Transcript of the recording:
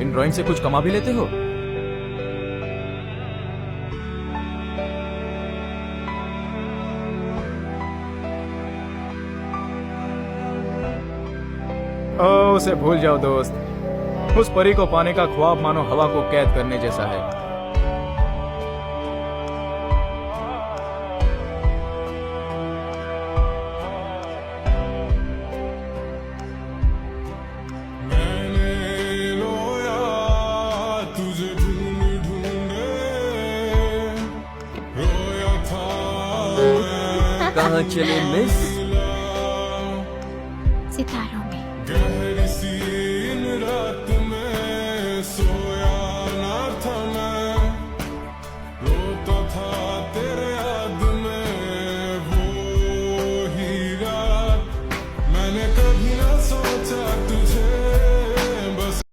इन drawing से कुछ कमा भी लेते हो? ओ, उसे भूल जाओ दोस्त। उस परी को पाने का ख्वाब मानो हवा को कैद करने जैसा है। कहाँ चले मिस?